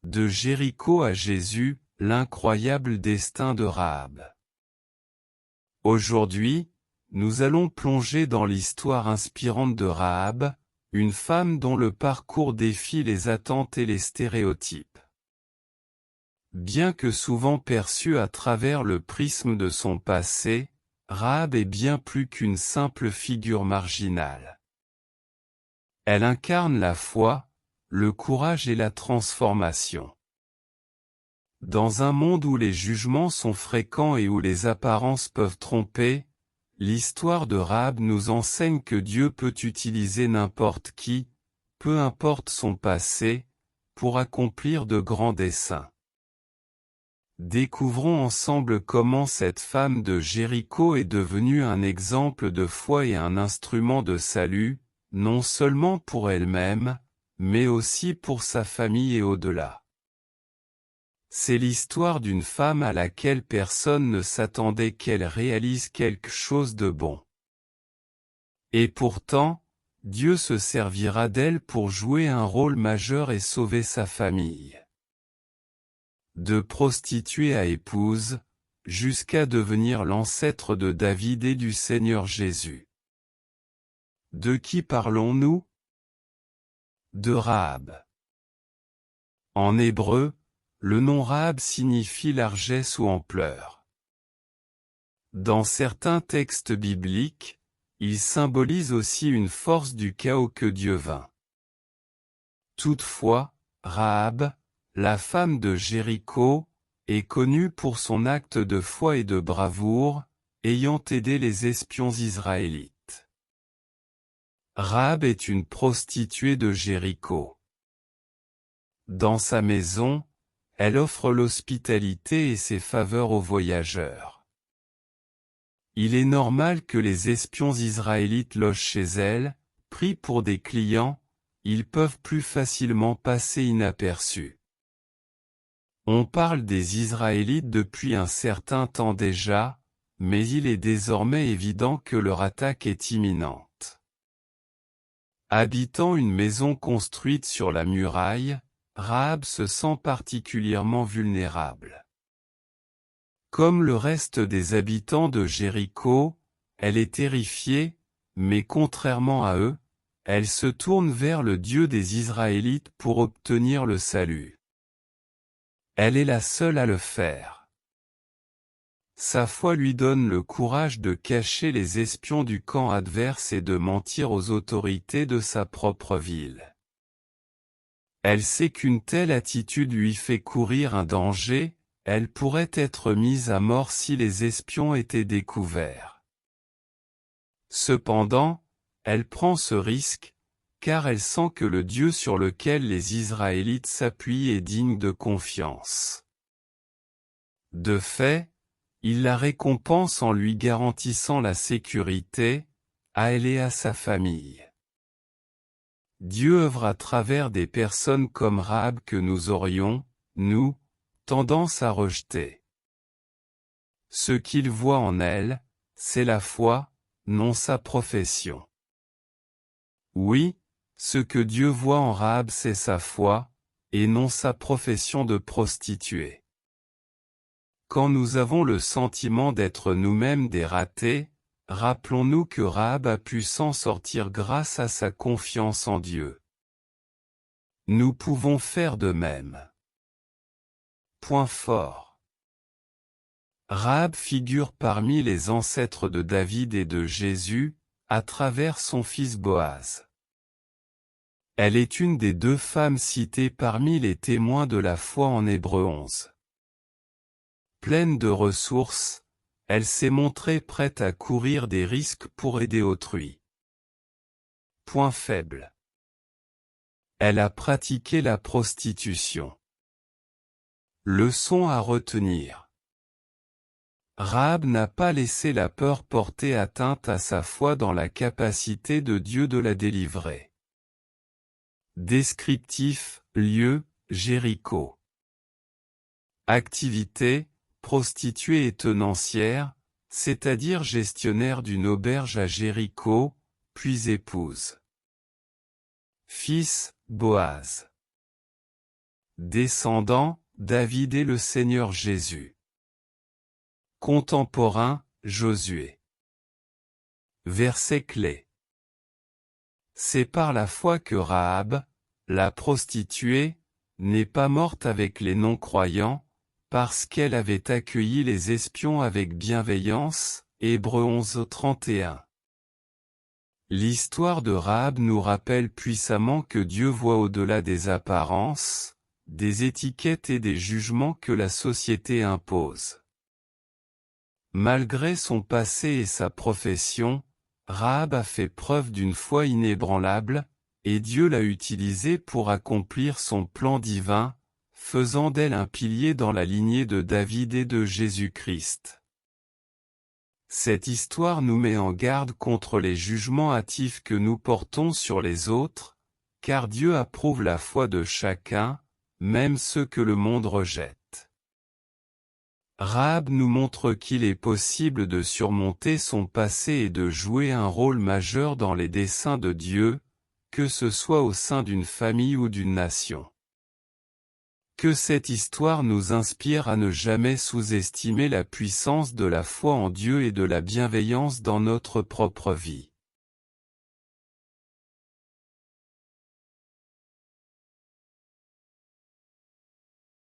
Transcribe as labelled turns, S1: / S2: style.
S1: De Jéricho à Jésus, l'incroyable destin de Rahab. Aujourd'hui, nous allons plonger dans l'histoire inspirante de Rahab, une femme dont le parcours défie les attentes et les stéréotypes. Bien que souvent perçue à travers le prisme de son passé, Rahab est bien plus qu'une simple figure marginale. Elle incarne la foi, le courage et la transformation. Dans un monde où les jugements sont fréquents et où les apparences peuvent tromper, l'histoire de Rahab nous enseigne que Dieu peut utiliser n'importe qui, peu importe son passé, pour accomplir de grands desseins. Découvrons ensemble comment cette femme de Jéricho est devenue un exemple de foi et un instrument de salut, non seulement pour elle-même, mais aussi pour sa famille et au-delà. C'est l'histoire d'une femme à laquelle personne ne s'attendait qu'elle réalise quelque chose de bon. Et pourtant, Dieu se servira d'elle pour jouer un rôle majeur et sauver sa famille. De prostituée à épouse, jusqu'à devenir l'ancêtre de David et du Seigneur Jésus. De qui parlons-nous? De Rahab. En hébreu, le nom Rahab signifie largesse ou ampleur. Dans certains textes bibliques, il symbolise aussi une force du chaos que Dieu vainc. Toutefois, Rahab, la femme de Jéricho, est connue pour son acte de foi et de bravoure, ayant aidé les espions israélites. Rahab est une prostituée de Jéricho. Dans sa maison, elle offre l'hospitalité et ses faveurs aux voyageurs. Il est normal que les espions israélites logent chez elle, pris pour des clients, ils peuvent plus facilement passer inaperçus. On parle des Israélites depuis un certain temps déjà, mais il est désormais évident que leur attaque est imminente. Habitant une maison construite sur la muraille, Rahab se sent particulièrement vulnérable. Comme le reste des habitants de Jéricho, elle est terrifiée, mais contrairement à eux, elle se tourne vers le Dieu des Israélites pour obtenir le salut. Elle est la seule à le faire. Sa foi lui donne le courage de cacher les espions du camp adverse et de mentir aux autorités de sa propre ville. Elle sait qu'une telle attitude lui fait courir un danger, elle pourrait être mise à mort si les espions étaient découverts. Cependant, elle prend ce risque, car elle sent que le Dieu sur lequel les Israélites s'appuient est digne de confiance. De fait, il la récompense en lui garantissant la sécurité, à elle et à sa famille. Dieu œuvre à travers des personnes comme Rahab que nous aurions, nous, tendance à rejeter. Ce qu'il voit en elle, c'est la foi, non sa profession. Oui, ce que Dieu voit en Rahab c'est sa foi, et non sa profession de prostituée. Quand nous avons le sentiment d'être nous-mêmes des ratés, rappelons-nous que Rahab a pu s'en sortir grâce à sa confiance en Dieu. Nous pouvons faire de même. Point fort. Rahab figure parmi les ancêtres de David et de Jésus, à travers son fils Boaz. Elle est une des deux femmes citées parmi les témoins de la foi en Hébreux 11. Pleine de ressources, elle s'est montrée prête à courir des risques pour aider autrui. Point faible. Elle a pratiqué la prostitution. Leçon à retenir. Rahab n'a pas laissé la peur porter atteinte à sa foi dans la capacité de Dieu de la délivrer. Descriptif, lieu, Jéricho. Activité, prostituée et tenancière, c'est-à-dire gestionnaire d'une auberge à Jéricho, puis épouse. Fils, Boaz. Descendant, David et le Seigneur Jésus. Contemporain, Josué. Verset clé. C'est par la foi que Rahab, la prostituée, n'est pas morte avec les non-croyants, parce qu'elle avait accueilli les espions avec bienveillance. Hébreux 11:31. L'histoire de Rahab nous rappelle puissamment que Dieu voit au-delà des apparences, des étiquettes et des jugements que la société impose. Malgré son passé et sa profession, Rahab a fait preuve d'une foi inébranlable, et Dieu l'a utilisée pour accomplir son plan divin, faisant d'elle un pilier dans la lignée de David et de Jésus-Christ. Cette histoire nous met en garde contre les jugements hâtifs que nous portons sur les autres, car Dieu approuve la foi de chacun, même ceux que le monde rejette. Rahab nous montre qu'il est possible de surmonter son passé et de jouer un rôle majeur dans les desseins de Dieu, que ce soit au sein d'une famille ou d'une nation. Que cette histoire nous inspire à ne jamais sous-estimer la puissance de la foi en Dieu et de la bienveillance dans notre propre vie.